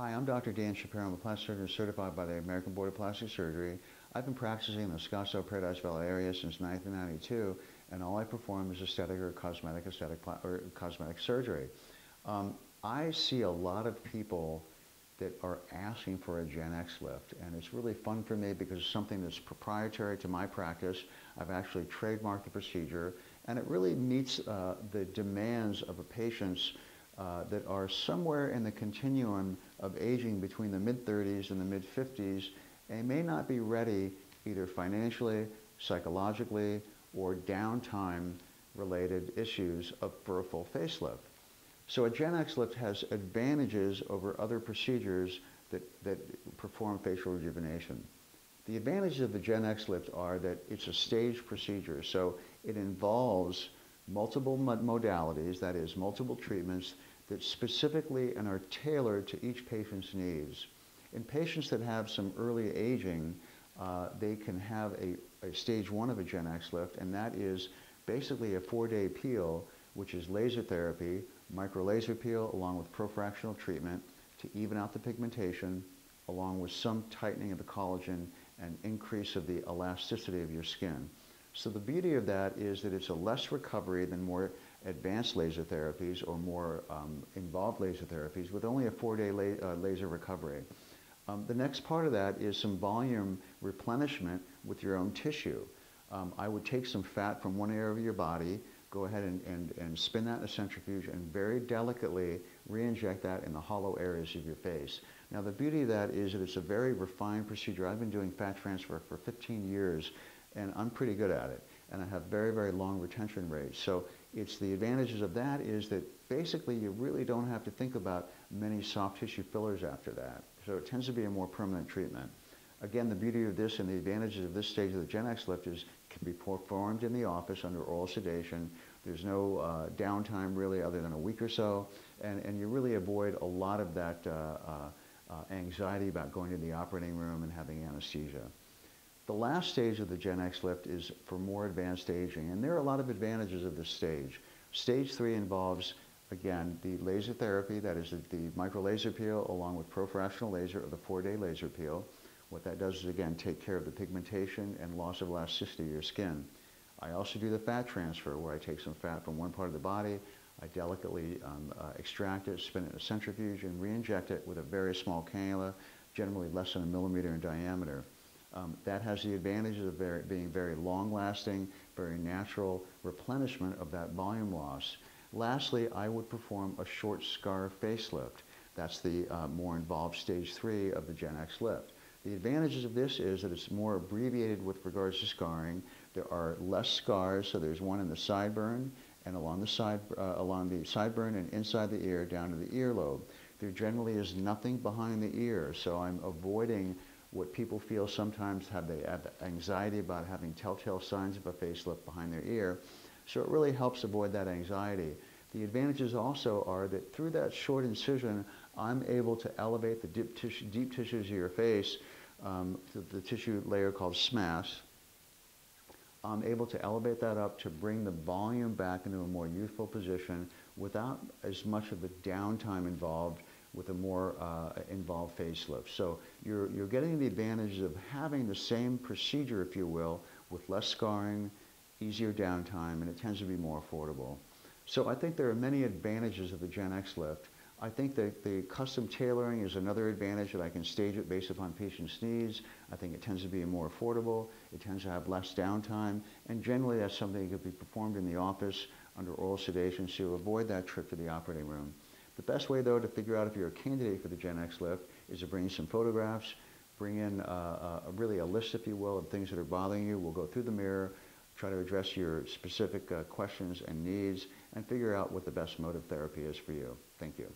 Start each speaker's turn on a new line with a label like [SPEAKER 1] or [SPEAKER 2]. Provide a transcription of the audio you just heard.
[SPEAKER 1] Hi, I'm Dr. Dan Shapiro. I'm a plastic surgeon certified by the American Board of Plastic Surgery. I've been practicing in the Scottsdale Paradise Valley area since 1992, and all I perform is aesthetic or cosmetic surgery. I see a lot of people that are asking for a GenXLift, and it's really fun for me because it's something that's proprietary to my practice. I've actually trademarked the procedure, and it really meets the demands of a patient's that are somewhere in the continuum of aging between the mid-30s and the mid-50s and may not be ready either financially, psychologically, or downtime related issues for a full facelift. So a GenXLift has advantages over other procedures that perform facial rejuvenation. The advantages of the GenXLift are that it's a staged procedure, so it involves multiple modalities, that is, multiple treatments that specifically and are tailored to each patient's needs. In patients that have some early aging, they can have a stage 1 of a GenXLift, and that is basically a 4-day peel, which is laser therapy, micro laser peel, along with pro-fractional treatment to even out the pigmentation, along with some tightening of the collagen and increase of the elasticity of your skin. So the beauty of that is that it's a less recovery than more advanced laser therapies or more involved laser therapies with only a 4-day laser recovery. The next part of that is some volume replenishment with your own tissue. I would take some fat from one area of your body, go ahead and spin that in a centrifuge and very delicately re-inject that in the hollow areas of your face. Now the beauty of that is that it's a very refined procedure. I've been doing fat transfer for 15 years and I'm pretty good at it. And I have very, very long retention rates. So it's the advantages of that is that basically you really don't have to think about many soft tissue fillers after that. So it tends to be a more permanent treatment. Again, the beauty of this and the advantages of this stage of the GenXLift is it can be performed in the office under oral sedation. There's no downtime really other than a week or so. And you really avoid a lot of that anxiety about going to the operating room and having anesthesia. The last stage of the GenXLift is for more advanced aging, and there are a lot of advantages of this stage. Stage 3 involves, again, the laser therapy, that is the micro laser peel along with pro-fractional laser or the 4-day laser peel. What that does is, again, take care of the pigmentation and loss of elasticity of your skin. I also do the fat transfer where I take some fat from one part of the body, I delicately extract it, spin it in a centrifuge, and re-inject it with a very small cannula, generally less than 1 millimeter in diameter. That has the advantages of being very long-lasting, very natural replenishment of that volume loss. Lastly, I would perform a short scar facelift. That's the more involved stage 3 of the GenXLift. The advantages of this is that it's more abbreviated with regards to scarring. There are less scars, so there's one in the sideburn and along the sideburn and inside the ear down to the earlobe. There generally is nothing behind the ear, so I'm avoiding what people feel sometimes they have anxiety about having telltale signs of a facelift behind their ear. So it really helps avoid that anxiety. The advantages also are that through that short incision, I'm able to elevate the deep tissues of your face, the tissue layer called SMAS. I'm able to elevate that up to bring the volume back into a more youthful position without as much of the downtime involved with a more involved facelift. So you're getting the advantages of having the same procedure, if you will, with less scarring, easier downtime, and it tends to be more affordable. So I think there are many advantages of the GenXLift. I think that the custom tailoring is another advantage, that I can stage it based upon patient's needs. I think it tends to be more affordable. It tends to have less downtime. And generally that's something that could be performed in the office under oral sedation, so you avoid that trip to the operating room. The best way, though, to figure out if you're a candidate for the GenXLift is to bring in some photographs, bring in really a list, if you will, of things that are bothering you. We'll go through the mirror, try to address your specific questions and needs, and figure out what the best mode of therapy is for you. Thank you.